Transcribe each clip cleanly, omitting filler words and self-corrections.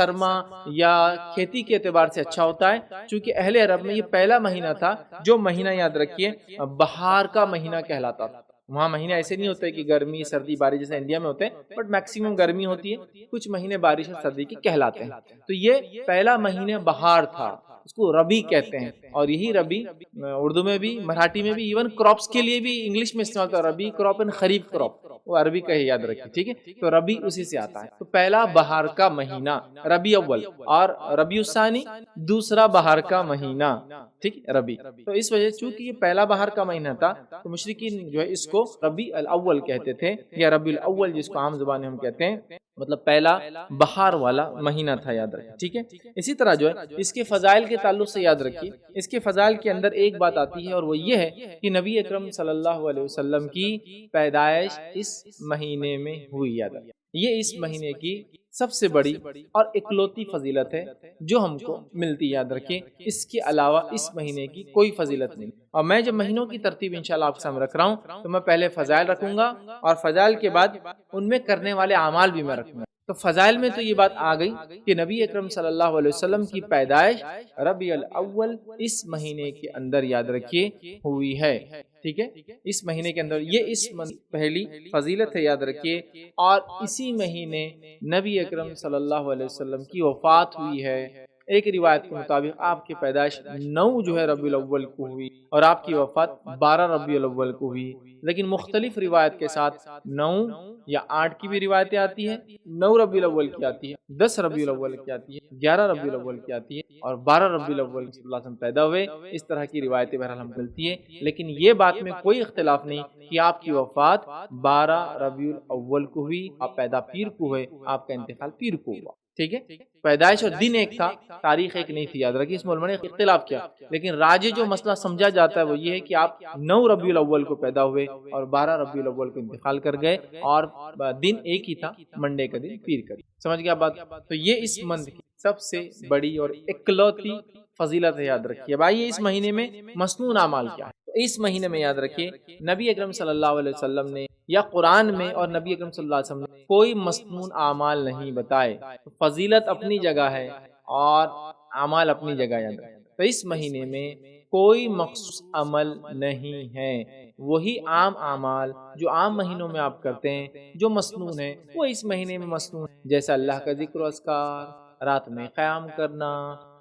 سرما یا کھیتی کے اعتبار سے اچھا ہوتا ہے، چونکہ اہل عرب میں یہ پہلا مہینہ تھا جو مہینہ یاد رکھیے بہار کا مہینہ کہلاتا تھا۔ وہاں مہینے ایسے نہیں ہوتے کہ گرمی سردی بارش جیسے انڈیا میں ہوتے ہیں، بٹ میکسیمم گرمی ہوتی ہے، کچھ مہینے بارش اور سردی کے کہلاتے ہیں۔ تو یہ پہلا مہینہ بہار تھا، اس کو ربی کہتے ہیں، اور یہی ربی اردو میں بھی مراٹھی میں بھی ایون کراپس کے لیے بھی انگلش میں استعمال ہوتا ہے، ربی کراپ اینڈ خریف کراپ، وہ عربی کا ہی یاد رکھیے، ٹھیک ہے۔ تو ربی اسی سے آتا ہے، تو پہلا بہار کا مہینہ ربی اول، اور ربیع الثانی دوسرا بہار کا مہینہ، ٹھیک ہے، ربی۔ تو اس وجہ سے چونکہ یہ پہلا بہار کا مہینہ تھا تو مشرکین جو ہے اس کو ربیع الاول کہتے تھے، یا ربیع الاول جس کو عام زبان میں ہم کہتے ہیں، مطلب پہلا بہار والا مہینہ تھا، یاد رکھیں، ٹھیک ہے۔ اسی طرح جو ہے اس کے فضائل کے تعلق سے یاد رکھیے، اس کے فضائل کے اندر ایک بات آتی ہے، اور وہ یہ ہے کہ نبی اکرم صلی اللہ علیہ وسلم کی پیدائش اس مہینے میں ہوئی، یاد رکھیں۔ یہ اس مہینے کی سب سے بڑی اور اکلوتی فضیلت ہے جو ہم کو ملتی، یاد رکھیں، اس کے علاوہ اس مہینے کی کوئی فضیلت نہیں۔ اور میں جب مہینوں کی ترتیب انشاءاللہ آپ کے سامنے رکھ رہا ہوں تو میں پہلے فضائل رکھوں گا، اور فضائل کے بعد ان میں کرنے والے اعمال بھی میں رکھوں گا۔ تو فضائل میں تو یہ بات آ گئی کہ نبی اکرم صلی اللہ علیہ وسلم کی پیدائش ربیع الاول اس مہینے کے اندر، یاد رکھیے، ہوئی ہے، ٹھیک ہے، اس مہینے کے اندر۔ یہ اس پہلی فضیلت ہے، یاد رکھیے، اور اسی مہینے نبی اکرم صلی اللہ علیہ وسلم کی وفات ہوئی ہے۔ ایک روایت کے مطابق آپ کی پیدائش 9 جو ہے ربیع الاول کو ہوئی، اور آپ کی وفات 12 ربیع الاول کو ہوئی، لیکن مختلف روایت کے ساتھ 9 یا 8 کی بھی روایتیں آتی ہیں، 9 ربیع الاول کی آتی ہے، 10 ربیع الاول کی آتی ہے، 11 ربیع الاول کی آتی ہے، اور 12 ربیع الاول صلی اللہ علیہ وسلم پیدا ہوئے۔ اس طرح کی روایتیں بہرحال ہم ملتی ہیں، لیکن یہ بات میں کوئی اختلاف نہیں کہ آپ کی وفات 12 ربیع الاول کو ہوئی، آپ پیدا پیر کو ہوئے، آپ کا انتقال پیر کو ہوا، ٹھیک ہے۔ پیدائش اور دن ایک تھا، تاریخ ایک نہیں تھی، یاد رکھیے، اس میں علماء نے اختلاف کیا، لیکن راجح جو مسئلہ سمجھا جاتا ہے وہ یہ ہے کہ آپ 9 ربیع الاول کو پیدا ہوئے اور 12 ربیع الاول کو انتقال کر گئے، اور دن ایک ہی تھا، منڈے کا دن، پیر کا دن، سمجھ گیا بات؟ تو یہ اس منتھ کی سب سے بڑی اور اکلوتی فضیلت ہے، یاد رکھیے۔ اب آئیے اس مہینے میں مسنون اعمال کیا ہے؟ تو اس مہینے میں یاد رکھیے نبی اکرم صلی اللہ علیہ وسلم نے یا قرآن میں اور نبی اکرم صلی اللہ علیہ وسلم نے کوئی مسنون اعمال نہیں بتائے۔ فضیلت اپنی جگہ ہے اور اعمال اپنی جگہ، یاد رکھیں۔ تو اس مہینے میں کوئی مخصوص عمل نہیں ہے، وہی عام اعمال جو عام مہینوں میں آپ کرتے ہیں جو مسنون ہیں وہ اس مہینے میں مسنون ہیں، جیسا اللہ کا ذکر و اذکار، رات میں قیام کرنا،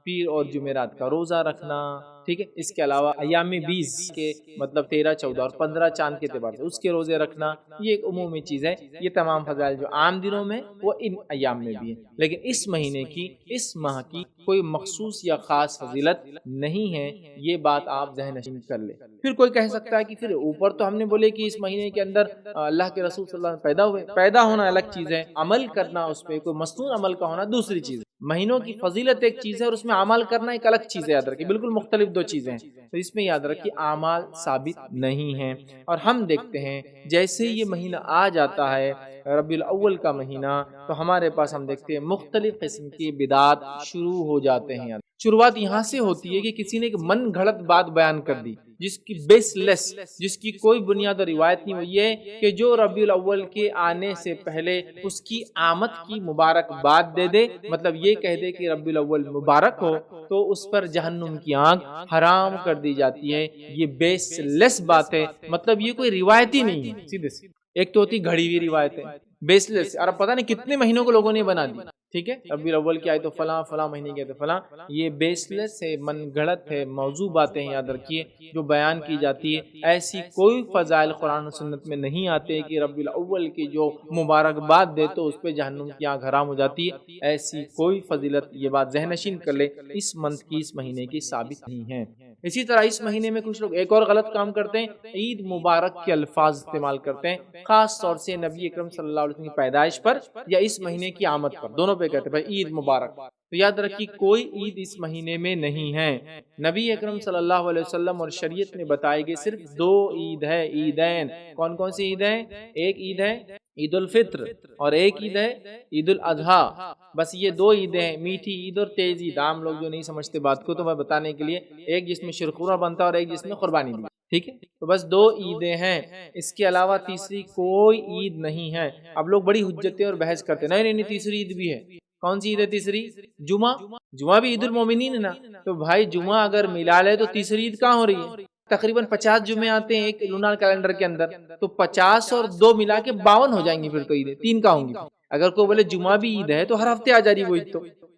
پیر اور جمعرات کا روزہ رکھنا، ٹھیک ہے۔ اس کے علاوہ ایام 20 کے مطلب 13، 14 اور 15 چاند کے اعتبار سے اس کے روزے رکھنا، یہ ایک عمومی چیز ہے۔ یہ تمام فضائل جو عام دنوں میں وہ ان ایام میں بھی ہیں، لیکن اس مہینے کی، اس ماہ کی کوئی مخصوص یا خاص فضیلت نہیں ہے، یہ بات آپ ذہن نشین کر لیں۔ پھر کوئی کہہ سکتا ہے کہ پھر اوپر تو ہم نے بولے کہ اس مہینے کے اندر اللہ کے رسول صلی اللہ علیہ وسلم پیدا ہوئے، پیدا ہونا الگ چیز ہے، عمل کرنا اس پہ کوئی مسنون عمل کا ہونا دوسری چیز ہے۔ مہینوں کی فضیلت ایک چیز ہے اور اس میں اعمال کرنا ایک الگ چیز ہے، یاد رکھیے، بالکل مختلف دو چیزیں ہیں۔ تو اس میں یاد رکھیے اعمال ثابت نہیں ہیں، اور ہم دیکھتے ہیں جیسے یہ مہینہ آ جاتا ہے ربیع الاول کا مہینہ، تو ہمارے پاس ہم دیکھتے ہیں مختلف قسم کی بدعات شروع ہو جاتے ہیں۔ شروعات یہاں سے ہوتی ہے کہ کسی نے ایک من گھڑت بات بیان کر دی جس کی بیس لیس، جس کی کوئی بنیاد اور روایت نہیں، وہ یہ کہ جو ربیع الاول کے آنے سے پہلے اس کی آمد کی مبارکباد دے دے، مطلب یہ کہہ دے کہ ربیع الاول مبارک ہو، تو اس پر جہنم کی آگ حرام کر دی جاتی ہے۔ یہ بیس لیس بات ہے، مطلب یہ کوئی روایت ہی نہیں ہے، سیدھے سیدھے۔ ایک تو ہوتی گھڑی ہوئی روایتیں، بیس لیس، اور اب پتہ نہیں کتنے مہینوں کو لوگوں نے بنا دی، ٹھیک ہے، ربیع الاول کی آئے تو فلاں فلاں مہینے کے تو فلاں، یہ بیس لیس ہے، من گھڑت ہے، موضوع باتیں ہیں، یاد رکھیے، جو بیان کی جاتی ہے۔ ایسی کوئی فضائل قرآن و سنت میں نہیں آتے کہ ربیع الاول کی جو مبارکباد دے تو اس پہ جہنم کی آگ حرام ہو جاتی ہے، ایسی کوئی فضیلت، یہ بات ذہن نشین کر لے، اس منتھ کی، اس مہینے کی ثابت نہیں ہے۔ اسی طرح اس مہینے میں کچھ لوگ ایک اور غلط کام کرتے ہیں، عید مبارک کے الفاظ استعمال کرتے ہیں، خاص طور سے نبی اکرم صلی اللہ علیہ وسلم کی پیدائش پر یا اس مہینے کی آمد پر، دونوں پہ کہتے ہیں بھائی عید مبارک۔ تو یاد رکھیے کوئی عید اس مہینے میں نہیں ہے۔ نبی اکرم صلی اللہ علیہ وسلم اور شریعت میں بتائے گئے صرف 2 عید ہے، عیدین۔ کون کون سی عید ہیں؟ ایک عید ہے عید الفطر اور ایک عید ہے عید الاضحیٰ، بس یہ 2 عیدیں ہیں، میٹھی عید اور تیز عید۔ عام لوگ جو نہیں سمجھتے بات کو تو میں بتانے کے لیے، ایک جس میں شرخورہ بنتا ہے اور ایک جس میں قربانی بھی، ٹھیک ہے، تو بس 2 عیدیں ہیں، اس کے علاوہ تیسری کوئی عید نہیں ہے۔ اب لوگ بڑی حجتیں اور بحث کرتے ہیں، نہیں نہیں تیسری عید بھی ہے، کون سی عید ہے تیسری؟ جمعہ. جمعہ بھی عید المومنین ہے نا. تو بھائی جمعہ اگر ملا لے تو تیسری عید کہاں ہو رہی ہے؟ تقریباً 50 جمعے آتے ہیں ایک لونار کیلنڈر کے اندر، تو 50 اور 2 ملا کے 52 ہو جائیں گی. پھر تو عیدیں 3 کا ہوں گی. اگر کوئی بولے جمعہ بھی عید ہے تو ہر ہفتے آ جا رہی وہ عید.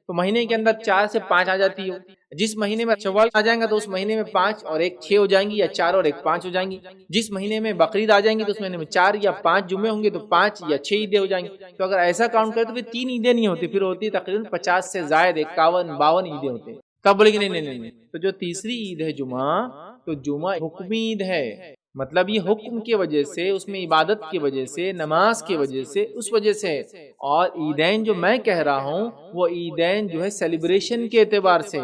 تو مہینے کے اندر 4 سے 5 آ جاتی ہے. جس مہینے میں شوال آ جائیں گا تو اس مہینے میں 5 اور 1 6 ہو جائیں گی، یا 4 اور 1 5 ہو جائیں گی. جس مہینے میں بقرعید آ جائیں گی تو اس مہینے میں 4 یا 5 جمعے ہوں گے تو 5 یا 6 عیدیں ہو جائیں گی. تو اگر ایسا کاؤنٹ کرے تو پھر 3 عیدیں نہیں ہوتی، پھر ہوتی تقریباً 50 سے زائد 51 52 عیدیں ہوتی ہیں. تب بولے گی نہیں نہیں نہیں. تو جو تیسری عید ہے جمعہ، تو جمعہ حکمی عید ہے. مطلب یہ حکم کی وجہ سے، اس میں عبادت کی وجہ سے، نماز کی وجہ سے، اس وجہ سے. اور عیدین جو میں کہہ رہا ہوں وہ عیدین جو ہے سیلیبریشن کے اعتبار سے،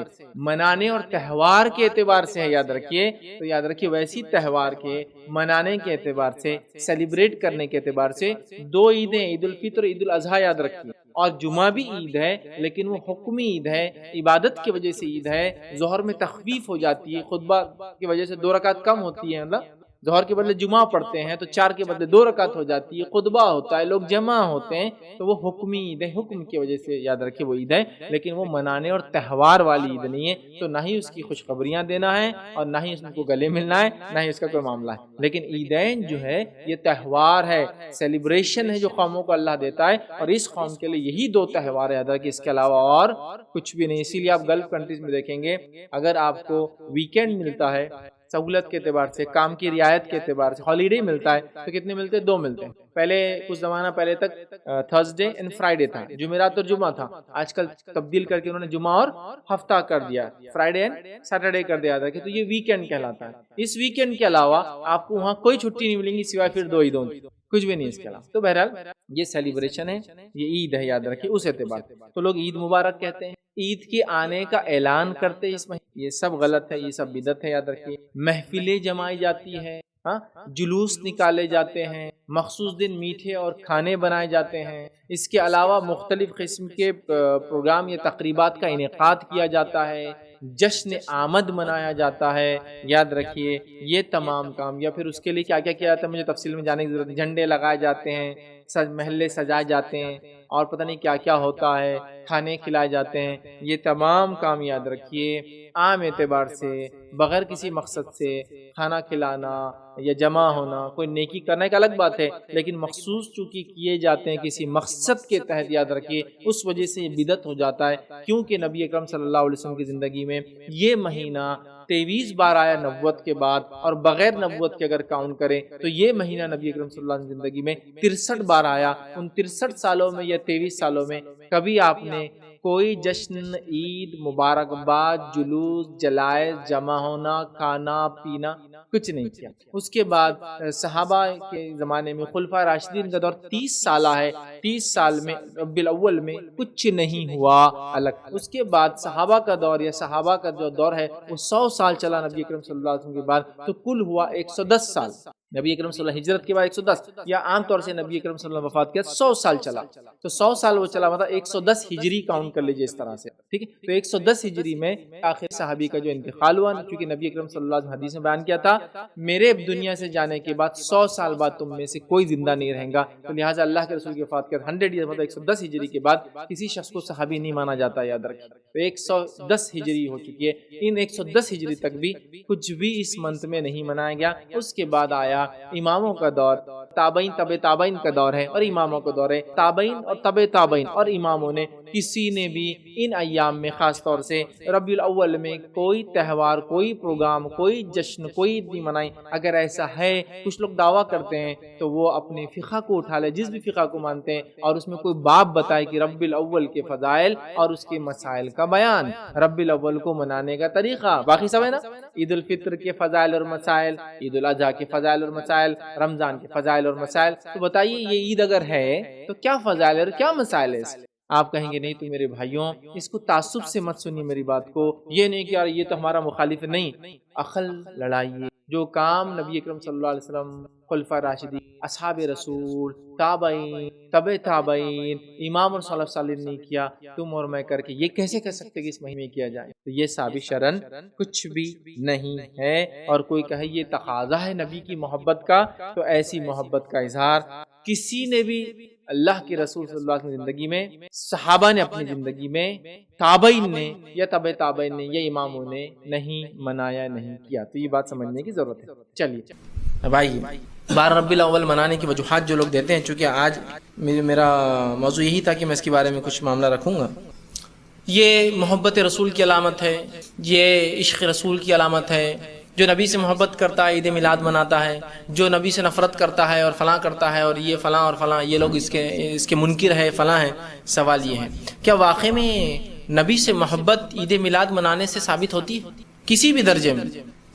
منانے اور تہوار کے اعتبار سے ہے. یاد رکھیے. تو یاد رکھیے ویسی تہوار کے منانے کے اعتبار سے، سیلیبریٹ کرنے کے اعتبار سے 2 عیدیں، عید الفطر عید الاضحیٰ یاد رکھیے. اور جمعہ بھی عید ہے لیکن وہ حکمی عید ہے، عبادت کی وجہ سے عید ہے. ظہر میں تخفیف ہو جاتی ہے، خطبہ کی وجہ سے 2 رکعت کم ہوتی ہے. مطلب ظہر کے بدلے جمعہ پڑھتے ہیں تو 4 کے بدلے 2 رکعت ہو جاتی ہے، خطبہ ہوتا ہے، لوگ جمع ہوتے ہیں. تو وہ حکمی عید ہے، حکم کی وجہ سے یاد رکھیے وہ عید ہے. لیکن وہ منانے اور تہوار والی عید نہیں ہے. تو نہ ہی اس کی خوشخبریاں دینا ہے، اور نہ ہی اس کو گلے ملنا ہے، نہ ہی اس کا کوئی معاملہ ہے. لیکن عیدین جو ہے یہ تہوار ہے، سیلیبریشن ہے جو قوموں کو اللہ دیتا ہے. اور اس قوم کے لیے یہی 2 تہوار ہے ادا، کہ اس کے علاوہ اور کچھ بھی نہیں. اسی لیے آپ گلف کنٹریز میں دیکھیں گے اگر آپ کو ویکینڈ ملتا ہے سہولت کے اعتبار سے، کام کی رعایت کے اعتبار سے ہالیڈے ملتا ہے، تو کتنے ملتے ہیں؟ 2 ملتے ہیں. پہلے کچھ زمانہ پہلے تک تھرسڈے اینڈ فرائیڈے تھا، جمعرات اور جمعہ تھا. آج کل تبدیل کر کے انہوں نے جمعہ اور ہفتہ کر دیا، فرائیڈے اینڈ سیٹرڈے کر دیا تھا، کہ تو یہ ویکینڈ کہلاتا ہے. اس ویکینڈ کے علاوہ آپ کو وہاں کوئی چھٹی نہیں ملیں گی سوائے پھر 2 عیدوں کی، کچھ بھی نہیں اس کے علاوہ. تو بہرحال یہ سیلیبریشن ہے، یہ عید ہے، یاد رکھیے اس اعتبار. تو لوگ عید مبارک کہتے ہیں، عید کے آنے کا اعلان کرتے اس میں، یہ سب غلط ہے، یہ سب بدعت ہے. یاد رکھیے محفلیں جمائی جاتی ہے، جلوس نکالے جاتے ہیں، مخصوص دن میٹھے اور کھانے بنائے جاتے ہیں. اس کے علاوہ مختلف قسم کے پروگرام یا تقریبات کا انعقاد کیا جاتا ہے، جشن آمد منایا جاتا ہے. یاد رکھیے یہ تمام کام، یا پھر اس کے لیے کیا کیا کیا جاتا ہے مجھے تفصیل میں جانے کی ضرورت. جھنڈے لگائے جاتے ہیں، محلے سجائے جاتے ہیں، اور پتہ نہیں کیا کیا ہوتا ہے، کھانے کھلائے جاتے ہیں. یہ تمام کام یاد رکھیے عام اعتبار سے، بغیر کسی مقصد سے کھانا کھلانا یا جمع ہونا، کوئی نیکی کرنا ایک الگ بات ہے، لیکن مخصوص چونکہ کیے جاتے ہیں کسی مقصد کے تحت، یاد رکھیے اس وجہ سے یہ بدعت ہو جاتا ہے. کیونکہ نبی اکرم صلی اللہ علیہ وسلم کی زندگی میں یہ مہینہ 23 بار آیا نبوت کے بعد، اور بغیر نبوت کے اگر کاؤنٹ کریں تو یہ مہینہ نبی اکرم صلی اللہ علیہ وسلم کی زندگی میں 63 بار آیا. ان 63 سالوں میں یا 23 سالوں میں کبھی آپ نے کوئی جشن، عید، مبارکباد، جلوس، جلائز، جمع ہونا، کھانا پینا کچھ نہیں کیا. اس کے بعد صحابہ کے زمانے میں خلفائے راشدین کا دور 30 سالہ ہے، 30 سال میں ربیع الاول میں کچھ نہیں ہوا الگ. اس کے بعد صحابہ کا دور یا صحابہ کا جو دور ہے وہ 100 سال چلا نبی اکرم صلی اللہ علیہ وسلم کے بعد. تو کل ہوا 110 سال. نبی اکرم صلی اللہ علیہ وسلم ہجرت کے بعد 110، یا عام طور سے نبی اکرم صلی اللہ علیہ وسلم وفات کے بعد 100 سال چلا. تو 100 سال وہ چلا، مطلب 110 ہجری کاؤنٹ کر لیجئے اس طرح سے، ٹھیک ہے. تو 110 ہجری میں آخر صحابی کا جو انتقال ہوا، کیونکہ نبی اکرم صلی اللہ علیہ وسلم حدیث میں بیان کیا تھا میرے دنیا سے جانے کے بعد 100 سال بعد تم میں سے کوئی زندہ نہیں رہے گا. تو لہٰذا اللہ کے رسول کی وفات کے بعد 100 ایئر مطلب 110 ہجری کے بعد کسی شخص کو صحابی نہیں مانا جاتا، یاد رکھیں. تو 110 ہجری ہو چکی ہے. ان 110 ہجری تک بھی کچھ بھی اس منتھ میں نہیں منایا گیا. اس کے بعد آیا اماموں کا دور، تابعین طب تابعین کا دور ہے، اور اماموں کا دور ہے. تابعین اور طب تابعین اور اماموں نے کسی نے بھی ان ایام میں خاص طور سے ربیع الاول میں کوئی تہوار، کوئی پروگرام، کوئی جشن، کوئی عید نہیں منائی. اگر ایسا ہے، کچھ لوگ دعویٰ کرتے ہیں تو وہ اپنے فقہ کو اٹھا لے، جس بھی فقہ کو مانتے ہیں، اور اس میں کوئی باب بتائے کہ ربیع الاول کے فضائل اور اس کے مسائل کا بیان، ربیع الاول کو منانے کا طریقہ. باقی سب ہے نا، عید الفطر کے فضائل اور مسائل، عید الاضحیٰ کے فضائل اور مسائل، رمضان کے فضائل اور مسائل. تو بتائیے یہ عید اگر ہے تو کیا فضائل اور کیا مسائل ہے؟ آپ کہیں گے نہیں تو میرے بھائیوں اس کو تعصب سے مت سنیے میری بات کو. یہ نہیں کہ یار یہ تو ہمارا مخالف ہے، نہیں، عقل لڑائیے. جو کام نبی اکرم صلی اللہ علیہ وسلم، خلفائے راشدین، اصحاب رسول، تابعین، طب تابعین، امام اور سلف صالح نے کیا، تم اور میں کر کے یہ کیسے کہہ سکتے کہ اس مہینے میں کیا جائے؟ تو یہ ثابت شرعن کچھ بھی نہیں ہے. اور کوئی کہے یہ تقاضا ہے نبی کی محبت کا، تو ایسی محبت کا اظہار کسی نے بھی اللہ کے رسول صلی اللہ علیہ وسلم کی زندگی میں، صحابہ نے اپنی زندگی میں، تابعین نے یا تبع تابعین نے یا اماموں نے نہیں منایا، نہیں کیا. تو یہ بات سمجھنے کی ضرورت ہے. چلیے بھائی، 12 ربیع الاول منانے کی وجوہات جو لوگ دیتے ہیں، چونکہ آج میرا موضوع یہی تھا کہ میں اس کے بارے میں کچھ معاملہ رکھوں گا. یہ محبت رسول کی علامت ہے، یہ عشق رسول کی علامت ہے. جو نبی سے محبت کرتا ہے عید میلاد مناتا ہے، جو نبی سے نفرت کرتا ہے اور فلاں کرتا ہے اور یہ فلاں اور فلاں، یہ لوگ اس کے منکر ہے، فلاں ہے. سوال یہ ہے، کیا واقعی میں نبی سے محبت عید میلاد منانے سے ثابت ہوتی ہے کسی بھی درجے میں؟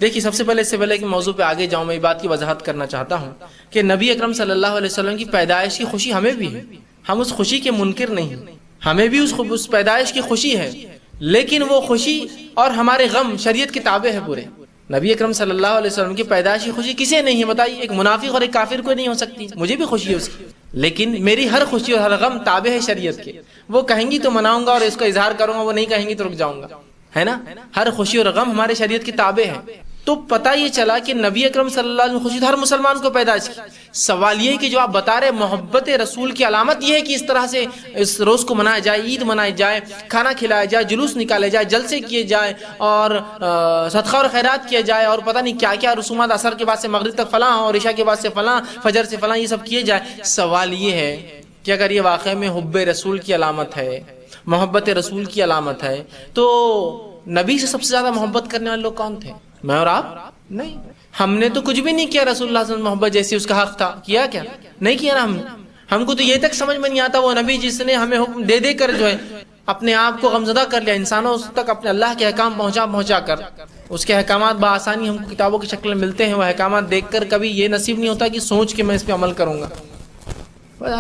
دیکھیے، سب سے پہلے کہ موضوع پہ آگے جاؤں، میں یہ بات کی وضاحت کرنا چاہتا ہوں کہ نبی اکرم صلی اللہ علیہ وسلم کی پیدائش کی خوشی ہمیں بھی ہے، ہم اس خوشی کے منکر نہیں ہیں، ہمیں بھی اس پیدائش کی خوشی ہے، لیکن وہ خوشی اور ہمارے غم شریعت کے تابع ہے پورے. نبی اکرم صلی اللہ علیہ وسلم کی پیدائش کی خوشی کسے نہیں ہے بتائیے؟ ایک منافق اور ایک کافر کو نہیں ہو سکتی. مجھے بھی خوشی ہے اس کی، لیکن میری ہر خوشی اور ہر غم تابع ہے شریعت کے. وہ کہیں گی تو مناؤں گا اور اس کا اظہار کروں گا، وہ نہیں کہیں گی تو رک جاؤں گا، ہے نا؟ ہر خوشی اور غم ہمارے شریعت کے تابع ہے. تو پتہ یہ چلا کہ نبی اکرم صلی اللہ علیہ وسلم خوشی ہر مسلمان کو پیدائش کی. سوال یہ ہے کہ جو آپ بتا رہے محبت رسول کی علامت یہ ہے کہ اس طرح سے اس روز کو منایا جائے، عید منائی جائے، کھانا کھلایا جائے، جلوس نکالے جائے، جلسے کیے جائے اور صدقہ اور خیرات کیا جائے اور پتہ نہیں کیا کیا رسومات، عصر کے بعد سے مغرب تک فلاں اور عشاء کے بعد سے فلاں، فجر سے فلاں، یہ سب کیے جائے. سوال یہ ہے کہ اگر یہ واقعہ میں حب رسول کی علامت ہے، محبت رسول کی علامت ہے، تو نبی سے سب سے زیادہ محبت کرنے والے لوگ کون تھے؟ میں اور آپ؟ نہیں. ہم نے تو کچھ بھی نہیں کیا رسول اللہ صلی اللہ علیہ وسلم محبت جیسی اس کا حق تھا. کیا نہیں کیا نا. ہم کو تو یہ تک سمجھ میں نہیں آتا وہ نبی جس نے ہمیں حکم دے دے کر جو ہے اپنے آپ کو غمزدہ کر لیا، انسانوں تک اپنے اللہ کے احکام پہنچا کر اس کے احکامات بآسانی ہم کو کتابوں کی شکل میں ملتے ہیں. وہ احکامات دیکھ کر کبھی یہ نصیب نہیں ہوتا کہ سوچ کے میں اس پہ عمل کروں گا.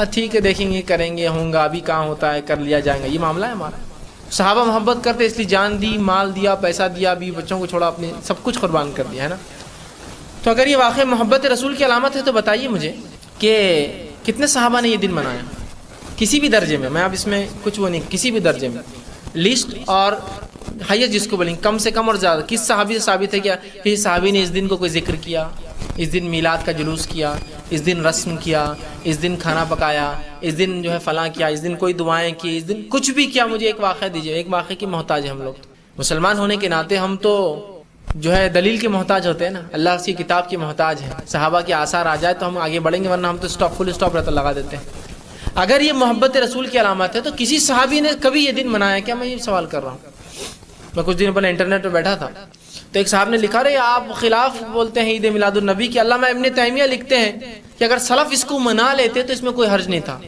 ٹھیک ہے، دیکھیں گے، کریں گے، ہوں گا، ابھی کہاں ہوتا ہے، کر لیا جائے گا. یہ معاملہ ہے ہمارا. صحابہ محبت کرتے اس لیے جان دی، مال دیا، پیسہ دیا، بیوی بچوں کو چھوڑا، اپنے سب کچھ قربان کر دیا، ہے نا؟ تو اگر یہ واقعی محبت رسول کی علامت ہے تو بتائیے مجھے کہ کتنے صحابہ نے یہ دن منایا کسی بھی درجے میں. میں اب اس میں کچھ وہ نہیں، کسی بھی درجے میں لسٹ اور ہائیسٹ جس کو بولیں، کم سے کم اور زیادہ، کس صحابی سے ثابت ہے کیا کہ صحابی نے اس دن کو کوئی ذکر کیا، اس دن میلاد کا جلوس کیا، اس دن رسم کیا، اس دن کھانا پکایا، اس دن جو ہے فلاں کیا، اس دن کوئی دعائیں کی، اس دن کچھ بھی کیا؟ مجھے ایک واقعہ دیجیے. ایک واقعے کی محتاج ہے ہم لوگ. مسلمان ہونے کے ناطے ہم تو جو ہے دلیل کے محتاج ہوتے ہیں نا، اللہ کی کتاب کے محتاج ہیں. صحابہ کے آثار آ جائے تو ہم آگے بڑھیں گے، ورنہ ہم تو فل اسٹاپ رہتا لگا دیتے ہیں. اگر یہ محبت رسول کی علامت ہے تو کسی صحابی نے کبھی یہ دن منایا کیا؟ میں یہ سوال کر رہا ہوں. میں کچھ دن پہلے انٹرنیٹ پہ بیٹھا تھا تو ایک صاحب نے لکھا رہے آپ خلاف بولتے ہیں عید میلاد النبی کی. علامہ ابن تیمیہ لکھتے ہیں کہ اگر سلف اس کو منا لیتے تو اس میں کوئی حرج نہیں تھا.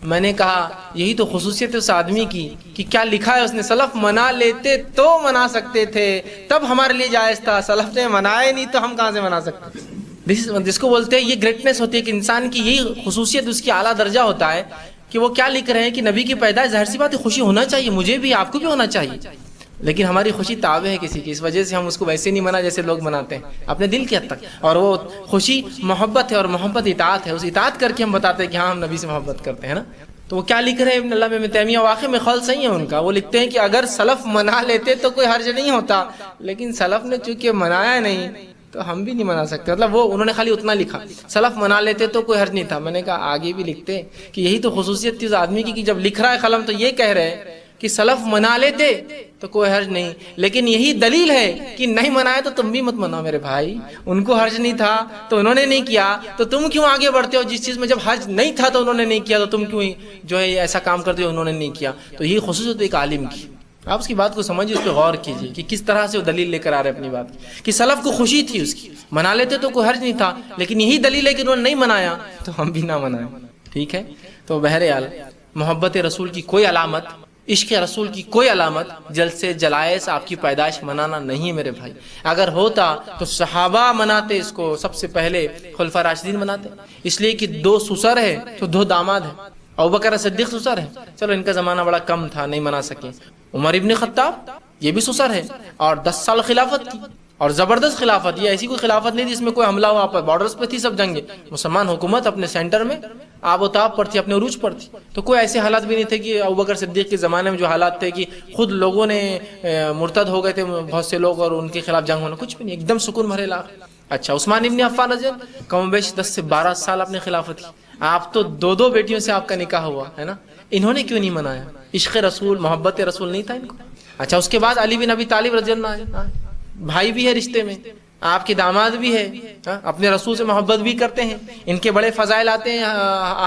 میں نے کہا یہی تو خصوصیت اس آدمی کی کہ کیا لکھا ہے اس نے. سلف منا لیتے تو منا سکتے تھے، تب ہمارے لیے جائز تھا. سلف نے منائے نہیں تو ہم کہاں سے منا سکتے؟ جس کو بولتے ہیں یہ گریٹنس ہوتی ہے کہ انسان کی یہی خصوصیت اس کی اعلیٰ درجہ ہوتا ہے کہ وہ کیا لکھ رہے ہیں کہ نبی کی پیدائش، ظاہر سی بات ہے خوشی ہونا چاہیے، مجھے بھی، آپ کو بھی ہونا چاہیے، لیکن ہماری خوشی تابع ہے کسی کی. اس وجہ سے ہم اس کو ویسے نہیں منا جیسے لوگ مناتے ہیں اپنے دل کی حد تک. اور وہ خوشی محبت ہے اور محبت اطاعت ہے. اس اطاعت کر کے ہم بتاتے ہیں کہ ہاں ہم نبی سے محبت کرتے ہیں نا. تو وہ کیا لکھ رہے ہیں ابن علامہ ابن تیمیہ؟ واقعی میں خیال صحیح ہے ان کا. وہ لکھتے ہیں کہ اگر سلف منا لیتے تو کوئی حرج نہیں ہوتا، لیکن سلف نے چونکہ منایا نہیں تو ہم بھی نہیں منا سکتے. مطلب وہ انہوں نے خالی اتنا لکھا، سلف منا لیتے تو کوئی حرج نہیں تھا. میں نے کہا آگے بھی لکھتے کہ یہی تو خصوصیت تھی اس آدمی کی کہ جب لکھ رہا ہے قلم تو یہ کہہ رہے ہیں کہ سلف منا لیتے تو کوئی حرج نہیں، لیکن یہی دلیل ہے کہ نہیں منائے تو تم بھی مت مناؤ میرے بھائی. ان کو حرج نہیں تھا تو انہوں نے نہیں کیا، تو تم کیوں آگے بڑھتے ہو؟ جس چیز میں جب حرج نہیں تھا تو انہوں نے نہیں کیا تو تم کیوں جو ہے ایسا کام کرتے ہو انہوں نے نہیں کیا؟ تو یہی خصوصیت ایک عالم کی. آپ اس کی بات کو سمجھیے، اس پہ غور کیجیے کہ کس طرح سے وہ دلیل لے کر آ رہے اپنی بات کہ سلف کو خوشی تھی اس کی، منا لیتے تو کوئی حرج نہیں تھا، لیکن یہی دلیل ہے کہ انہوں نے نہیں منایا تو ہم بھی نہ منائیں. ٹھیک ہے. تو بہرحال محبت رسول کی کوئی علامت، عشق رسول کی کوئی علامت جلسے جلائس آپ کی پیدائش منانا نہیں ہے میرے بھائی. اگر ہوتا تو صحابہ مناتے اس کو، سب سے پہلے خلفاء راشدین مناتے، اس لیے کہ 2 سسر ہے تو 2 داماد ہیں. ابوبکر صدیق سسر ہے، چلو ان کا زمانہ بڑا کم تھا نہیں منا سکے. عمر ابن خطاب یہ بھی سسر ہے اور 10 سال خلافت کی اور زبردست خلافت. یہ ایسی کوئی خلافت نہیں تھی جس میں کوئی حملہ ہوا، پر بارڈرز پہ تھی سب جنگیں. مسلمان حکومت اپنے سینٹر میں آب و تاب پر تھی، اپنے عروج پر تھی. تو کوئی ایسے حالات بھی نہیں تھے کہ ابوبکر صدیق کے زمانے میں جو حالات تھے کہ خود لوگوں نے مرتد ہو گئے تھے بہت سے لوگ اور ان کے خلاف جنگ ہونا، کچھ بھی نہیں، ایک دم سکون بھرے علاقے. اچھا عثمان ابن عفان رضی اللہ کم بیش 10 سے 12 سال اپنے خلافت کی. آپ تو دو دو بیٹیوں سے آپ کا نکاح ہوا ہے نا, انہوں نے کیوں نہیں منایا؟ عشق رسول, محبت رسول نہیں تھا ان کو؟ اچھا, اس کے بعد علی بن ابی طالب رضی اللہ عنہ, بھائی بھی ہے رشتے میں, آپ کے داماد بھی ہے, اپنے رسول سے محبت بھی کرتے ہیں, ان کے بڑے فضائل آتے ہیں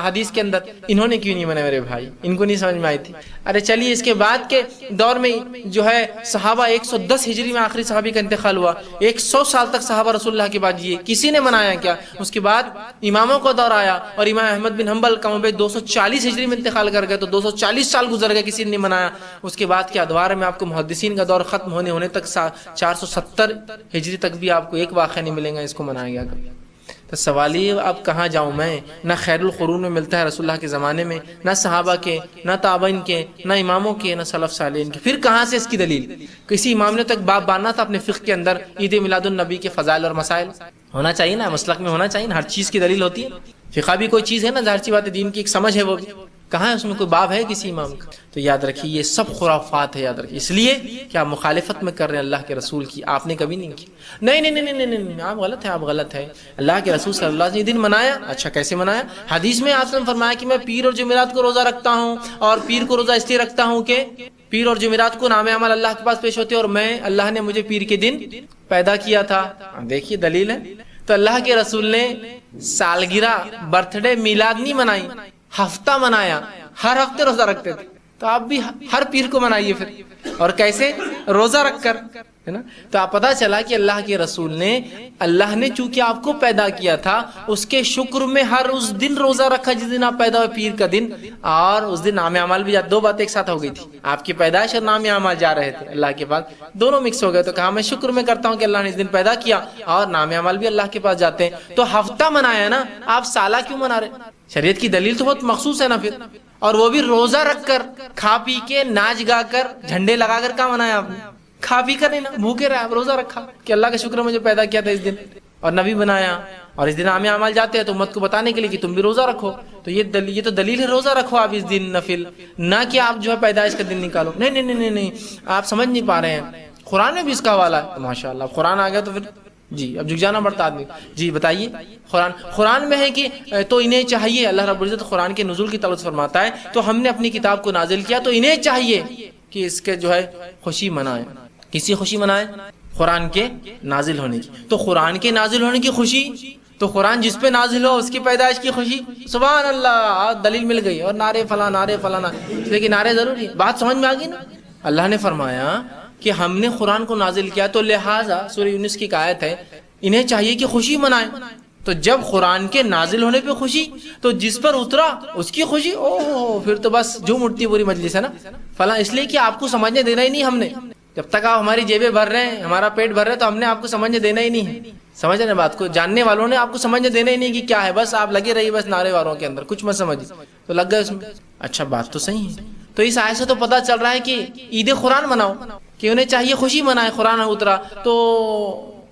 حدیث کے اندر, انہوں نے کیوں نہیں منایا میرے بھائی؟ ان کو نہیں سمجھ میں آئی تھی. ارے چلیے, اس کے بعد کے دور میں جو ہے صحابہ 110 ہجری میں آخری صحابی کا انتقال ہوا, 100 سال تک صحابہ رسول اللہ کے بعد جیے, کسی نے منایا کیا؟ اس کے بعد اماموں کا دور آیا اور امام احمد بن حنبل کم و بیش 240 ہجری میں انتقال کر گئے, تو 240 سال گزر گئے, کسی نے نہیں منایا. اس کے بعد کے ادوار میں آپ کو محدثین کا دور ختم ہونے تک 470 ہجری تک بھی آپ کو ایک واقعہ نہیں ملے گا اس کو منایا گیا کبھی. تو سوال یہ, اب کہاں جاؤں میں؟ نہ خیر القرون میں ملتا ہے رسول اللہ کے زمانے میں, نہ صحابہ کے, نہ تابعین کے, نہ اماموں کے, نہ سلف صالحین کے. پھر کہاں سے اس کی دلیل؟ کسی امام نے تک باب باندھنا تھا اپنے فقہ کے اندر, عید میلاد النبی کے فضائل اور مسائل ہونا چاہیے نا, مسلک میں ہونا چاہیے نا, ہر چیز کی دلیل ہوتی ہے. فقہ بھی کوئی چیز ہے نا, ظاہر سی بات ہے, دین کی ایک سمجھ ہے, وہ بھی کہاں ہے, اس میں کوئی باب ہے کسی امام کا؟ تو یاد رکھیے یہ سب خرافات ہے, یاد رکھیے. اس لیے کہ آپ مخالفت میں کر رہے ہیں اللہ کے رسول کی, آپ نے کبھی نہیں کی. نہیں نہیں نہیں نہیں نہیں, آپ غلط ہے, آپ غلط ہے. اللہ کے رسول صلی اللہ علیہ وسلم نے یہ دن منایا. اچھا, کیسے منایا؟ حدیث میں آپ نے فرمایا کہ میں پیر اور جمعرات کو روزہ رکھتا ہوں, اور پیر کو روزہ اس لیے رکھتا ہوں کہ پیر اور جمعرات کو نام عمل اللہ کے پاس پیش ہوتے, اور میں, اللہ نے مجھے پیر کے دن پیدا کیا تھا. دیکھیے دلیل ہے. تو اللہ کے رسول نے سالگرہ, برتھ ڈے, میلاد نہیں منائی, ہفتہ منایا, ہر ہفتے روزہ رکھتے تھے. تو آپ بھی ہر پیر کو منائیے پھر, اور کیسے؟ روزہ رکھ کر, ہے نا. تو آپ پتا چلا کہ اللہ کے رسول نے, اللہ نے چونکہ آپ کو پیدا کیا تھا, اس کے شکر میں ہر اس دن روزہ رکھا جس دن آپ پیدا ہوئے, پیر کا دن, اور اس دن نام اعمال بھی دو باتیں ایک ساتھ ہو گئی تھی, آپ کی پیدائش اور نام اعمال جا رہے تھے اللہ کے پاس, دونوں مکس ہو گئے. تو کہا میں شکر میں کرتا ہوں کہ اللہ نے اس دن پیدا کیا, اور نام اعمال بھی اللہ کے پاس جاتے ہیں. تو ہفتہ منایا نا, آپ سالہ کیوں منا رہے؟ شریعت کی دلیل تو بہت مخصوص ہے نا پھر, اور وہ بھی روزہ رکھ کر, کھا پی کے, ناچ گا کر, جھنڈے لگا کر کہاں منایا آپ نے؟ کھا پی کر نہیں نا, بھوکے رہے آپ, روزہ رکھا کہ اللہ کا شکر مجھے پیدا کیا تھا اس دن, اور نبی بنایا, اور اس دن عام اعمال جاتے ہیں تو امت کو بتانے کے لیے کہ تم بھی روزہ رکھو. تو یہ تو دلیل ہے, روزہ رکھو آپ اس دن نفل, نہ کہ آپ جو ہے پیدائش کا دن نکالو. نہیں نہیں نہیں نہیں, آپ سمجھ نہیں پا رہے ہیں, قرآن میں بھی اس کا حوالہ ہے. ماشاء اللہ, قرآن آ گیا تو پھر جی اب جھک جانا پڑتا آدمی. جی بتائیے, قرآن میں ہے کہ تو انہیں چاہیے, اللہ رب العزت قرآن کے نزول کی طرف فرماتا ہے, تو ہم نے اپنی کتاب کو نازل کیا تو انہیں چاہیے کہ اس کے جو ہے خوشی منائیں. کسی خوشی منائیں؟ قرآن کے نازل ہونے کی. تو قرآن کے نازل ہونے کی خوشی, تو قرآن جس پہ نازل ہو اس کی پیدائش کی خوشی. سبحان اللہ, دلیل مل گئی. اور نعرے فلاں, نعرے فلاں, لیکن نعرے ضروری ہے. بات سمجھ میں آ گئی نا. اللہ نے فرمایا کہ ہم نے قرآن کو نازل کیا, تو لہٰذا سورہ یونس کی آیت ہے, انہیں چاہیے کہ خوشی منائیں. تو جب قرآن کے نازل ہونے پہ خوشی, تو جس پر اترا اس کی خوشی, اوہ پھر تو بس جھوم اٹھتی پوری مجلس ہے نا فلاں. اس لیے کہ آپ کو سمجھنے دینا ہی نہیں ہم نے, جب تک آپ ہماری جیبیں بھر رہے ہیں, ہمارا پیٹ بھر رہے ہیں, تو ہم نے آپ کو سمجھنے دینا ہی نہیں ہے. سمجھ رہے ہیں بات کو؟ جاننے والوں نے آپ کو سمجھنے دینا ہی نہیں کہ کیا ہے, بس آپ لگے رہیے بس نعرے واروں کے اندر, کچھ مت سمجھیے. تو لگ گئے اس میں. اچھا بات تو صحیح ہے. تو اس آیت سے تو پتہ چل رہا ہے کہ عید قرآن مناؤ, کہ انہیں چاہیے خوشی منائے, قرآن اترا. تو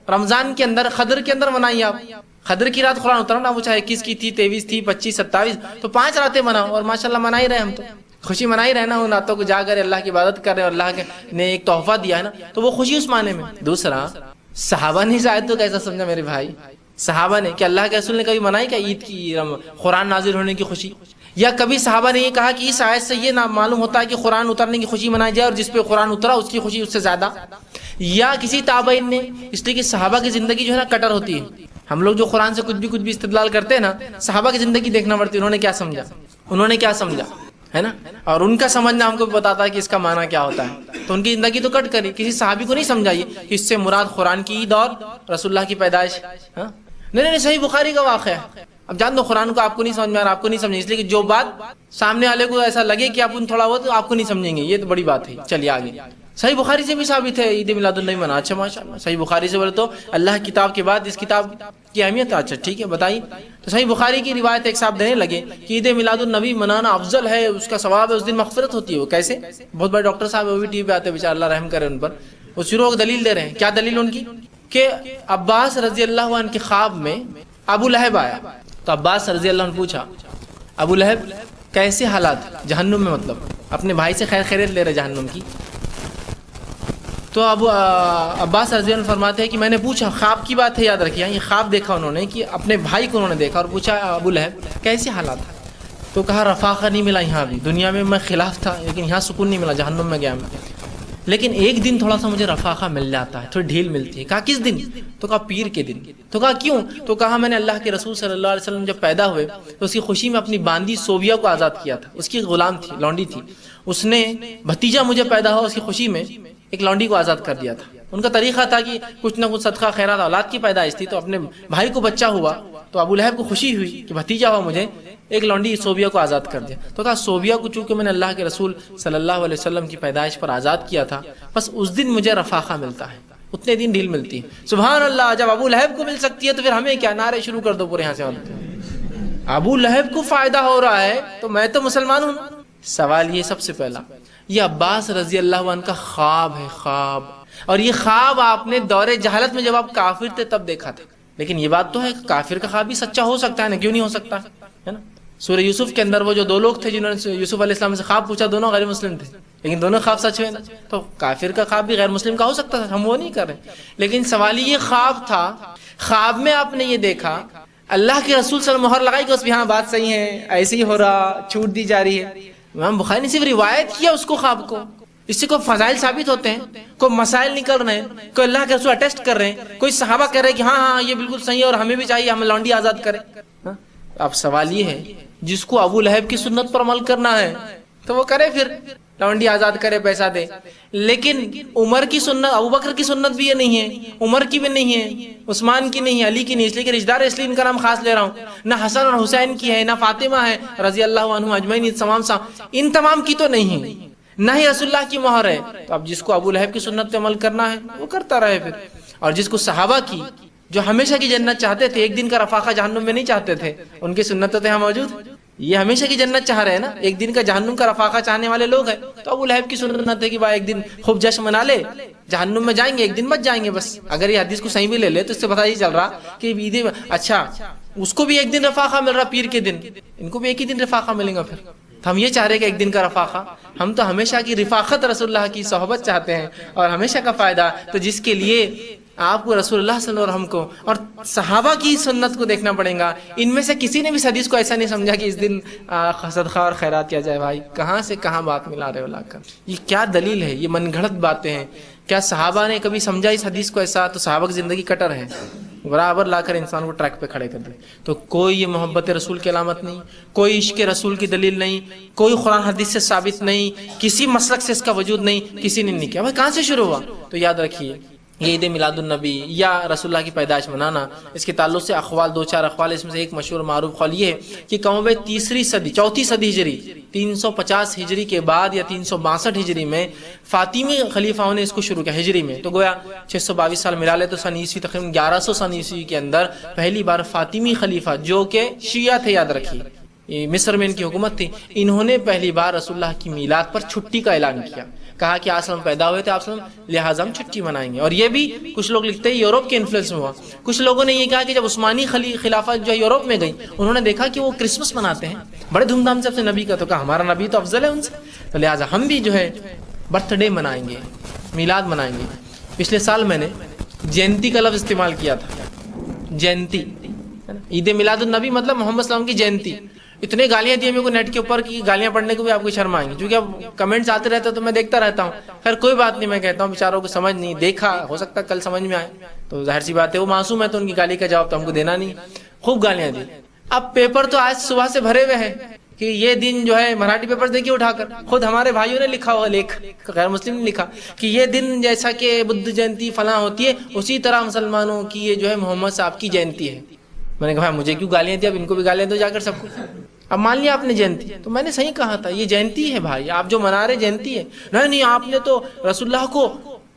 رمضان کے اندر, قدر کے اندر منائیے آپ. قدر کی رات قرآن اترا نا, وہ چاہے 21 کی تھی, 23 تھی, 25, 27, تو 5 راتیں مناؤ, اور ماشاءاللہ منا ہی رہے ہم, تو خوشی منا ہی رہنا. ان راتوں کو جا کر اللہ کی عبادت کر رہے ہیں, اور اللہ نے ایک تحفہ دیا ہے نا, تو وہ خوشی اس معنی میں. دوسرا, صحابہ نے شاید تو کیسا سمجھا میرے بھائی, صحابہ نے کہ اللہ کے رسول نے کبھی منائی کیا عید کی, قرآن نازل ہونے کی خوشی؟ یا کبھی صحابہ نے یہ کہا کہ اس آیت سے یہ نہ معلوم ہوتا ہے کہ قرآن اترنے کی خوشی منائی جائے, اور جس پہ قرآن اترا اس کی خوشی اس سے زیادہ؟ یا کسی تابعین نے, اس لیے کہ صحابہ کی زندگی جو ہے نا کٹر ہوتی ہے. ہم لوگ جو قرآن سے کچھ بھی استدلال کرتے ہیں نا, صحابہ کی زندگی دیکھنا پڑتی ہے, انہوں نے کیا سمجھا ہے نا, اور ان کا سمجھنا ہم کو بھی بتاتا ہے کہ اس کا معنی کیا ہوتا ہے. تو ان کی زندگی تو کٹ کری, کسی صحابی کو نہیں سمجھائیے کہ اس سے مراد قرآن کی عید اور رسول اللہ کی پیدائش. نہیں, صحیح بخاری کا واقعہ ہے. اب جان دو قرآن کو آپ کو نہیں سمجھ میں آ رہا, آپ کو نہیں سمجھے, اس لیے کہ جو بات سامنے والے کو ایسا لگے کہ آپ تھوڑا بہت, آپ کو نہیں سمجھیں گے, یہ تو بڑی بات ہے. چلیے آگے. صحیح بخاری سے بھی ثابت ہے عید میلاد النبی منا. اچھا ماشاءاللہ, صحیح بخاری سے بولے تو اللہ کی کتاب کے بعد اس کتاب کی اہمیت. اچھا ٹھیک ہے, بتائیے. تو صحیح بخاری کی روایت ایک صاحب دینے لگے کہ عید میلاد النبی منانا افضل ہے, اس کا ثواب ہے, اس دن مغفرت ہوتی ہے. وہ کیسے؟ بہت بڑے ڈاکٹر صاحب وہ بھی ٹی وی پہ آتے ہیں, بیچارہ اللہ رحم کرے ان پر. وہ شروع دلیل دے رہے ہیں. کیا دلیل ان کی؟ کہ عباس رضی اللہ عنہ کے خواب میں ابو لہب آیا. تو عباس رضی اللہ عنہ پوچھا, ابو لہب کیسے حالات جہنم میں, مطلب اپنے بھائی سے خیر خیریت لے رہے جہنم کی. تو ابو عباس رضی اللہ عنہ فرماتے ہیں کہ میں نے پوچھا، خواب کی بات ہے یاد رکھیے، یہ خواب دیکھا انہوں نے کہ اپنے بھائی کو انہوں نے دیکھا اور پوچھا ابو لہب کیسے حالات ہیں؟ تو کہا رفاقہ نہیں ملا یہاں بھی، دنیا میں میں خلاف تھا لیکن یہاں سکون نہیں ملا، جہنم میں گیا میں، لیکن ایک دن تھوڑا سا مجھے رفاقہ مل جاتا ہے، تھوڑی ڈھیل ملتی ہے۔ کہا کس دن؟ تو کہا پیر کے دن۔ تو کہا کیوں؟ تو کہا میں نے اللہ کے رسول صلی اللہ علیہ وسلم جب پیدا ہوئے تو اس کی خوشی میں اپنی باندی صوبیہ کو آزاد کیا تھا، اس کی غلام تھی، لونڈی تھی، اس نے بھتیجا مجھے پیدا ہوا اس کی خوشی میں ایک لونڈی کو آزاد کر دیا تھا۔ ان کا طریقہ تھا کہ کچھ نہ کچھ صدقہ خیرات، اولاد کی پیدائش تھی تو اپنے بھائی کو بچہ ہوا تو ابو لہب کو خوشی ہوئی کہ بھتیجا ہوا مجھے، ایک لونڈی صوبیہ کو آزاد کر دیا۔ تو کہا صوبیہ کو چونکہ میں نے اللہ کے رسول صلی اللہ علیہ وسلم کی پیدائش پر آزاد کیا تھا، بس اس دن مجھے رفاقہ ملتا ہے، اتنے دن ڈھیل ملتی ہے۔ سبحان اللہ، جب ابو لہب کو مل سکتی ہے تو پھر ہمیں کیا؟ نعرے شروع کر دو پورے یہاں سے۔ ابو لہب کو فائدہ ہو رہا ہے تو میں تو مسلمان ہوں۔ سوال یہ سب سے پہلا، یہ عباس رضی اللہ عنہ کا خواب ہے، خواب، اور یہ خواب آپ نے دور جہالت میں جب آپ کافر تھے تب دیکھا تھا، لیکن یہ بات تو ہے کافر کا خواب بھی سچا ہو سکتا ہے نا، کیوں نہیں ہو سکتا ہے نا؟ سورہ یوسف کے اندر وہ جو دو لوگ تھے جنہوں نے یوسف علیہ السلام سے خواب پوچھا، دونوں غیر مسلم تھے لیکن دونوں خواب سچ ہوئے نا، تو کافر کا خواب بھی غیر مسلم کا ہو سکتا تھا، ہم وہ نہیں کر رہے، لیکن سوال یہ خواب تھا، خواب میں آپ نے یہ دیکھا، اللہ کے رسول صلی اللہ علیہ وسلم مہر لگائی کہ اس پہ ہاں بات صحیح ہے، ایسے ہی ہو رہا، چھوٹ دی جا رہی ہے۔ امام بخاری نے صرف روایت کیا اس کو، خواب کو، اس سے کوئی فضائل ثابت ہوتے ہیں، کوئی مسائل نکل رہے ہیں، کوئی اللہ کے رسول اٹیسٹ کر رہے ہیں، کوئی صحابہ کہہ رہے ہیں کہ ہاں ہاں یہ بالکل صحیح ہے اور ہمیں بھی چاہیے ہم لونڈی آزاد کریں۔ اب سوال یہ ہے جس کو ابو لہب کی سنت پر عمل کرنا ہے تو وہ کرے، پھر لونڈی آزاد کرے، پیسہ دے، لیکن عمر کی سنت، ابو بکر کی سنت بھی یہ نہیں ہے، عمر کی بھی نہیں ہے، عثمان کی نہیں ہے، علی کی نہیں، اس لیے کہ رشتہ دار اس لیے ان کا نام خاص لے رہا ہوں، نہ حسن اور حسین کی ہے، نہ فاطمہ ہے رضی اللہ عنہ اجمعین، ان تمام کی تو نہیں ہے، نہ ہی رسول اللہ کی مہر ہے۔ تو اب جس کو ابو لہب کی سنت پہ عمل کرنا ہے وہ کرتا رہے پھر، اور جس کو صحابہ کی جو ہمیشہ کی جنت چاہتے تھے، ایک دن کا رفاقہ جہنم میں نہیں چاہتے تھے، ان کی سنت تو یہاں موجود، یہ ہمیشہ کی جنت چاہ رہے ہیں نا، ایک دن کا جہنم کا رفاقہ چاہنے والے لوگ ہیں، تو ابو لہب کی سنت ہے کہ بھائی ایک دن خوب جشن منا لے، جہنم میں جائیں گے ایک دن بچ جائیں گے بس۔ اگر یہ حدیث کو صحیح بھی لے لے تو اس سے پتہ ہی چل رہا کہ عید، اچھا اس کو بھی ایک دن رفاقہ مل رہا پیر کے دن، ان کو بھی ایک ہی دن رفاقہ ملے گا۔ پھر تو ہم یہ چاہ رہے کہ ایک دن کا رفاقہ، ہم تو ہمیشہ کی رفاقت رسول اللہ کی صحبت چاہتے ہیں اور ہمیشہ کا فائدہ، تو جس کے لیے آپ کو رسول اللہ صلی اللہ علیہ وسلم کو اور صحابہ کی سنت کو دیکھنا پڑے گا۔ ان میں سے کسی نے بھی اس حدیث کو ایسا نہیں سمجھا کہ اس دن صدقہ اور خیرات کیا جائے۔ بھائی کہاں سے کہاں بات ملا رہے ہو لا کر، یہ کیا دلیل ہے؟ یہ من گھڑت باتیں ہیں۔ کیا صحابہ نے کبھی سمجھا اس حدیث کو ایسا؟ تو صحابہ کی زندگی کٹر ہے، برابر لا کر انسان کو ٹریک پہ کھڑے کر دے۔ تو کوئی یہ محبت رسول کی علامت نہیں، کوئی عشق رسول کی دلیل نہیں، کوئی قرآن حدیث سے ثابت نہیں، کسی مسلک سے اس کا وجود نہیں، کسی نے نہیں کیا۔ بھائی کہاں سے شروع ہوا؟ تو یاد رکھیے یہ عید میلاد النبی یا رسول اللہ کی پیدائش منانا، اس کے تعلق سے اقوال، دو چار اقوال، اس میں سے ایک مشہور معروف قول یہ ہے کہ کم و بیش تیسری صدی، چوتھی صدی ہجری، 350 ہجری کے بعد یا 362 ہجری میں فاطمی خلیفاؤں نے اس کو شروع کیا ہجری میں، تو گویا 622 سال ملا لے تو سن عیسوی تقریباً 1100 سن عیسوی کے اندر پہلی بار فاطمی خلیفہ جو کہ شیعہ تھے، یاد رکھیے مصر میں ان کی حکومت تھی، انہوں نے پہلی بار رسول اللہ کی میلاد پر چھٹی کا اعلان کیا، کہا کہ آپ پیدا ہوئے تھے آپ لہٰذا ہم چھٹی منائیں گے۔ اور یہ بھی کچھ لوگ لکھتے ہیں یورپ کے انفلوئنس میں ہوا۔ کچھ لوگوں نے یہ کہا کہ جب عثمانی خلافت جو ہے یورپ میں گئی، انہوں نے دیکھا کہ وہ کرسمس مناتے ہیں بڑے دھوم دھام سے اپنے نبی کا، تو کہا ہمارا نبی تو افضل ہے ان سے، تو لہٰذا ہم بھی جو ہے برتھ ڈے منائیں گے، میلاد منائیں گے۔ پچھلے سال میں نے جینتی کا لفظ استعمال کیا تھا، جینتی، عید میلاد النبی مطلب محمد صلی اللہ علیہ وسلم کی جینتی۔ اتنے گالیاں دی میرے کو نیٹ کے اوپر کی گالیاں پڑھنے کو بھی آپ کو شرم آئیں گی، کیونکہ اب کمنٹس آتے رہتے تو میں دیکھتا رہتا ہوں۔ خیر کوئی بات نہیں، میں کہتا ہوں بیچاروں کو سمجھ نہیں، دیکھا ہو سکتا کل سمجھ میں آئے، تو ظاہر سی بات ہے وہ معصوم ہے، تو ان کی گالی کا جواب تو ہم کو دینا نہیں۔ خوب گالیاں دی۔ اب پیپر تو آج صبح سے بھرے ہوئے ہیں کہ یہ دن جو ہے، مراٹھی پیپر دیکھیے اٹھا کر، خود ہمارے بھائیوں نے لکھا ہوا لیکھ، غیر مسلم نے لکھا کہ یہ دن جیسا کہ بدھ جینتی فلاں ہوتی ہے، اسی طرح مسلمانوں کی یہ جو ہے محمد صاحب کی جینتی ہے۔ میں نے کہا مجھے کیوں گالیاں دی، اب ان کو بھی گالیاں دو جا کر سب کو۔ اب مان لیا آپ نے جینتی، تو میں نے صحیح کہا تھا یہ جینتی ہے بھائی، آپ جو منا رہے جینتی ہے۔ نہیں آپ نے تو رسول اللہ کو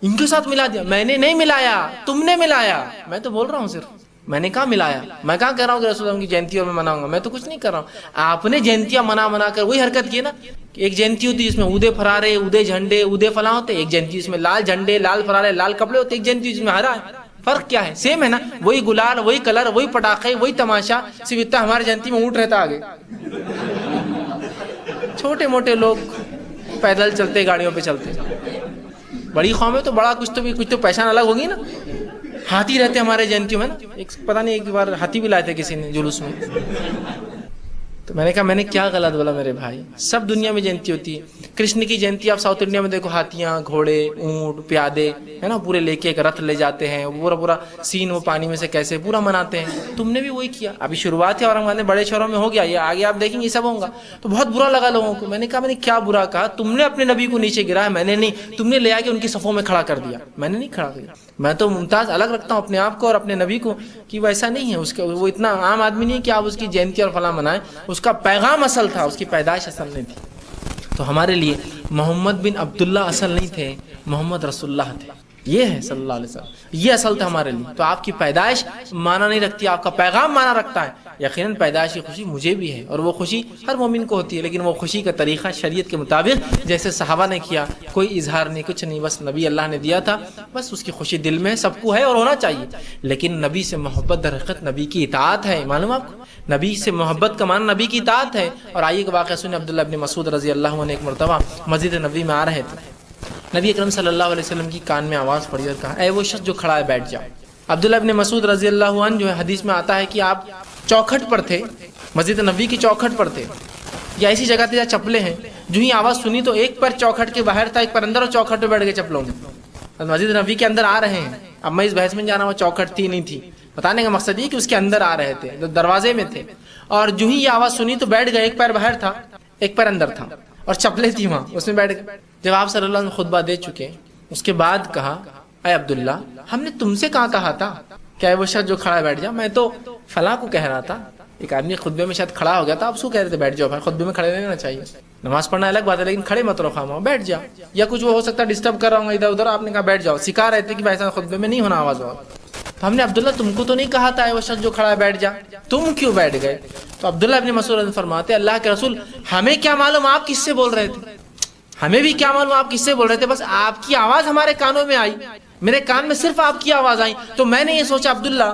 ان کے ساتھ ملا دیا۔ میں نے نہیں ملایا، تم نے ملایا، میں تو بول رہا ہوں صرف، میں نے کہاں ملایا، میں کہاں کہہ رہا ہوں کہ رسول اللہ کی جینتی اور میں مناؤں گا، میں تو کچھ نہیں کر رہا ہوں۔ آپ نے جینتیاں منا کر وہی حرکت کی نا، کہ ایک جینتی ہوتی جس میں اودے فرارے، اودے جھنڈے، اودے فلاں ہوتے، ایک جینتی جس میں لال جھنڈے، لال فرارے، لال کپڑے ہوتے، ایک جینتی جس میں ہرا ہے۔ فرق کیا ہے؟ سیم ہے نا، وہی گلال، وہی کلر، وہی پٹاخے، وہی تماشا، صرف اتنا ہمارے جینتی میں اونٹ رہتا آگے، چھوٹے موٹے لوگ پیدل چلتے، گاڑیوں پہ چلتے۔ بڑی قوم ہے تو بڑا کچھ تو پہچان الگ ہوگی نا. ہاتھی رہتے ہمارے جینتیوں میں نا, ایک پتہ نہیں ایک بار ہاتھی بھی لائے تھے کسی نے جلوس میں. تو میں نے کہا میں نے کیا غلط بولا میرے بھائی, سب دنیا میں جینتی ہوتی ہے. کرشن کی جینتی آپ ساؤتھ انڈیا میں دیکھو, ہاتھیاں, گھوڑے, اونٹ, پیادے ہے نا, پورے لے کے ایک رتھ لے جاتے ہیں, پورا سین وہ پانی میں سے کیسے پورا مناتے ہیں. تم نے بھی وہی کیا. ابھی شروعات ہے اور ہمارے بڑے شہروں میں ہو گیا, یہ آگے آپ دیکھیں گے یہ سب ہوگا. تو بہت برا لگا لوگوں کو. میں نے کہا میں نے کیا برا کہا, تم نے اپنے نبی کو نیچے گرایا, میں نے نہیں. تم نے لے آ کے ان کی صفوں میں کھڑا کر دیا, میں نے نہیں کھڑا کیا. میں تو ممتاز الگ رکھتا ہوں اپنے آپ کو اور اپنے نبی کو, کہ وہ ایسا نہیں ہے. اس کا وہ اتنا عام آدمی نہیں کہ آپ اس کی جینتی اور فلاں منائیں. اس کا پیغام اصل تھا, اس کی پیدائش اصل نہیں تھی. تو ہمارے لیے محمد بن عبداللہ اصل نہیں تھے, محمد رسول اللہ تھے. یہ ہے صلی اللہ علیہ وسلم, یہ اصل تھا ہمارے لیے. تو آپ کی پیدائش معنی نہیں رکھتی, آپ کا پیغام معنی رکھتا ہے. یقیناً پیدائش کی خوشی مجھے بھی ہے اور وہ خوشی ہر مومن کو ہوتی ہے, لیکن وہ خوشی کا طریقہ شریعت کے مطابق جیسے صحابہ نے کیا, کوئی اظہار نہیں, کچھ نہیں, بس نبی اللہ نے دیا تھا, بس اس کی خوشی دل میں سب کو ہے اور ہونا چاہیے. لیکن نبی سے محبت در حقیقت نبی کی اطاعت ہے. معلوم آپ کو, نبی سے محبت کا معنی نبی کی اطاعت ہے. اور آئیے کہ واقعہ سنیں, عبداللہ ابن مسعود رضی اللہ عنہ ایک مرتبہ مسجد نبوی میں آ رہے تھے. نبی اکرم صلی اللہ علیہ وسلم کی کان میں آواز پڑی اور کہا, اے وہ شخص جو کھڑا ہے بیٹھ جاؤ. عبداللہ ابن مسعود رضی اللہ عنہ جو ہے حدیث میں آتا ہے کہ آپ چوکھٹ پر تھے, مسجد نبوی کی چوکھٹ پر تھے, یا ایسی جگہ تھی جہاں چپلیں ہیں. جو ہی آواز سنی تو ایک پر چوکھٹ کے باہر تھا, ایک پر اندر, اور چوکھٹ پہ بیٹھ گئے چپلوں میں. مسجد نبوی کے اندر آ رہے ہیں. اب میں اس بحث میں جانا, وہ چوکھٹ تھی نہیں تھی, بتانے کا مقصد یہ کہ اس کے اندر آ رہے تھے, دروازے میں تھے, اور جو ہی یہ آواز سنی تو بیٹھ گئے. ایک پیر باہر تھا, ایک پیر اندر تھا, اور چپلیں تھی وہاں, اس میں بیٹھ گئے. جب آپ صلی اللہ علیہ وسلم خطبہ دے چکے, اس کے بعد کہا, اے عبداللہ, ہم نے تم سے کہاں کہا تھا کہ وہ شخص جو کھڑا ہے بیٹھ جاؤ؟ میں تو فلاں کو کہہ رہا تھا. ایک آدمی خطبے میں شاید کھڑا ہو گیا تھا, آپ سو کہہ رہے تھے بیٹھ جاؤ. خطبے میں کھڑے رہنا چاہیے, نماز پڑھنا الگ بات ہے, لیکن کھڑے مت رہو, خامہ بیٹھ جاؤ. یا کچھ وہ ہو سکتا ہے ڈسٹرب کر رہا ہوں ادھر ادھر, آپ نے کہا بیٹھ جاؤ. سکھا رہے تھے کہ ایسا خطبے میں نہیں ہونا آواز ہوا. تو ہم نے عبداللہ تم کو تو نہیں کہا تھا وہ شخص جو کھڑا ہے بیٹھ جا, تم کیوں بیٹھ گئے؟ تو عبداللہ ابن مسعود فرماتے, اللہ کے رسول, ہمیں کیا معلوم آپ کس سے بول رہے تھے, ہمیں بھی کیا معلوم آپ کس سے بول رہے تھے, بس آپ کی آواز ہمارے کانوں میں آئی, میرے کان میں صرف آپ کی آواز آئی. تو میں نے یہ سوچا, عبداللہ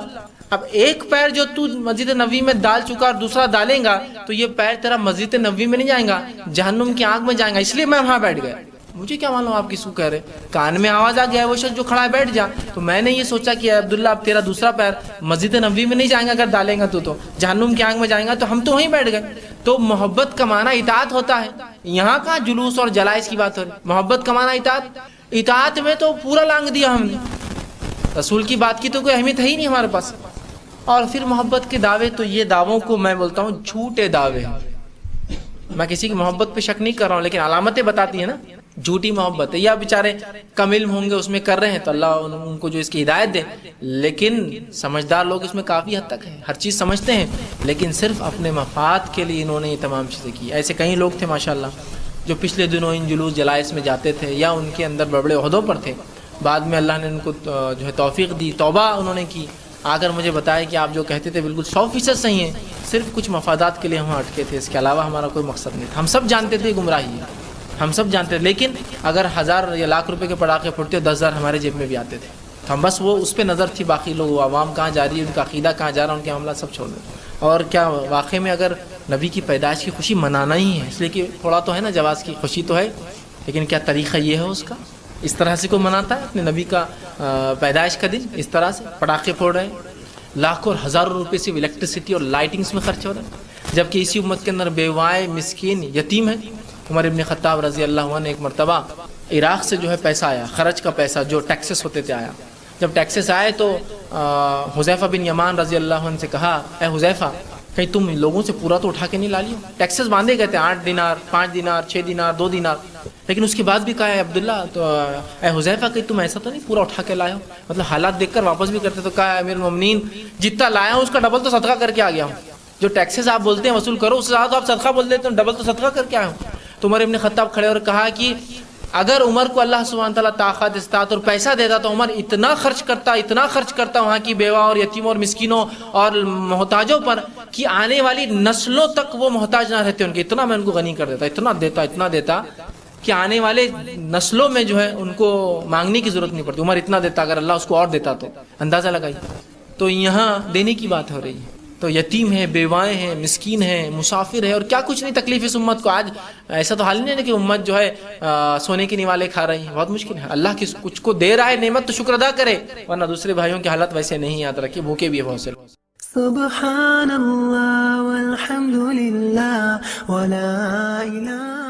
اب ایک پیر جو تو مسجد نبوی میں ڈال چکا اور دوسرا ڈالیں گا, تو یہ پیر تیرا مسجد نبوی میں نہیں جائیں گا, جہنم کی آگ میں جائیں گا, اس لیے میں وہاں بیٹھ گیا. مجھے کیا معلوم آپ کس کو کہہ رہے, کان میں آواز آ گیا, وہ شخص جو کھڑا ہے بیٹھ جا. تو میں نے یہ سوچا کہ عبداللہ اب تیرا دوسرا پیر مسجد نبوی میں نہیں جائیں گا, اگر ڈالیں گا تو جہنم کی آگ میں جائیں گا. تو ہم تو وہیں بیٹھ گئے. تو محبت کا معنی اطاعت ہوتا ہے. یہاں کا جلوس اور جلائس کی بات ہو رہی, محبت کا معنی اطاعت. اطاعت میں تو پورا لانگ دیا ہم نے, رسول کی بات کی تو کوئی اہمیت ہے ہی نہیں ہمارے پاس. اور پھر محبت کے دعوے, تو یہ دعووں کو میں بولتا ہوں جھوٹے دعوے ہیں. میں کسی کی محبت پہ شک نہیں کر رہا ہوں, لیکن علامتیں بتاتی ہیں نا, جھوٹی محبت ہے. یا بیچارے کم علم ہوں گے, اس میں کر رہے ہیں, تو اللہ ان کو جو اس کی ہدایت دے. لیکن سمجھدار لوگ اس میں کافی حد تک ہیں, ہر چیز سمجھتے ہیں, لیکن صرف اپنے مفاد کے لیے انہوں نے یہ تمام چیزیں کی. ایسے کئی لوگ تھے ماشاءاللہ جو پچھلے دنوں ان جلوس جلائس میں جاتے تھے, یا ان کے اندر بڑے عہدوں پر تھے. بعد میں اللہ نے ان کو جو ہے توفیق دی, توبہ انہوں نے کی, آ کر مجھے بتایا کہ آپ جو کہتے تھے بالکل 100% صحیح ہیں, صرف کچھ مفادات کے لیے ہم اٹکے تھے, اس کے علاوہ ہمارا کوئی مقصد نہیں تھا. ہم سب جانتے تھے گمراہی ہے, ہم سب جانتے تھے, لیکن اگر 1000 یا لاکھ روپے کے پڑاخے پھوٹتے 10,000 ہمارے جیب میں بھی آتے تھے. تو ہم بس وہ اس پہ نظر تھی, باقی لوگ عوام کہاں جا رہی ہے, ان کا عقیدہ کہاں جا رہا ہے, ان کے معاملات سب چھوڑ دیں. اور کیا واقعے میں اگر نبی کی پیدائش کی خوشی منانا ہی ہے, اس لیے کہ تھوڑا تو ہے نا, جواز کی خوشی تو ہے, لیکن کیا طریقہ یہ ہے اس کا؟ اس طرح سے کوئی مناتا ہے اپنے نبی کا پیدائش کا دن, اس طرح سے پٹاخے پھوڑ رہے ہیں, لاکھوں اور ہزاروں روپے سے الیکٹریسٹی اور لائٹنگز میں خرچ ہو رہا ہے, جبکہ اسی امت کے اندر بیوائیں, مسکین, یتیم ہیں. عمر ابن خطاب رضی اللہ عنہ ایک مرتبہ عراق سے جو ہے پیسہ آیا, خرچ کا پیسہ جو ٹیکسز ہوتے تھے آیا. جب ٹیکسز آئے تو حذیفہ بن یمان رضی اللہ عنہ سے کہا, اے حذیفہ, کہیں تم لوگوں سے پورا تو اٹھا کے نہیں لا لیو؟ ٹیکسز باندھے گئے تھے 8 دینار, 5 دینار, 6 دینار, 2 دینار, لیکن اس کے بعد بھی کہا ہے عبداللہ, تو اے حذیفہ, کہ تم ایسا تو نہیں پورا اٹھا کے لائے ہو؟ مطلب حالات دیکھ کر واپس بھی کرتے. تو کہا امیر المومنین, جتنا لایا ہوں اس کا ڈبل تو صدقہ کر کے آ گیا ہوں. جو ٹیکسز آپ بولتے ہیں وصول کرو, اس سے زیادہ تو آپ صدقہ بول دیتے ہیں, ڈبل تو صدقہ کر کے آئے ہوں. تو عمر ابن خطاب کھڑے اور کہا کہ اگر عمر کو اللہ سبحانہ تعالیٰ طاقت, استطاعت اور پیسہ دیتا تو عمر اتنا خرچ کرتا وہاں کی بیوہ اور یتیموں اور مسکینوں اور محتاجوں پر کہ آنے والی نسلوں تک وہ محتاج نہ رہتے ان کے. اتنا میں ان کو غنی کر دیتا, اتنا دیتا کہ آنے والے نسلوں میں جو ہے ان کو مانگنے کی ضرورت نہیں پڑتی. عمر اتنا دیتا, اگر اللہ اس کو اور دیتا تو اندازہ لگائی. تو یہاں دینے کی بات ہو رہی ہے. تو یتیم ہیں، بیوائیں ہیں، مسکین ہیں، مسافر ہیں، اور کیا کچھ نہیں تکلیف اس امت کو. آج ایسا تو حال نہیں ہے کہ امت جو ہے سونے کے نیوالے کھا رہی ہیں. بہت مشکل ہے. اللہ کی کچھ کو دے رہا ہے نعمت تو شکر ادا کرے، ورنہ دوسرے بھائیوں کی حالت ویسے نہیں. یاد رکھیے بھوکے بھی ہے بہت سے لوگ. سبحان اللہ والحمد للہ ولا الہ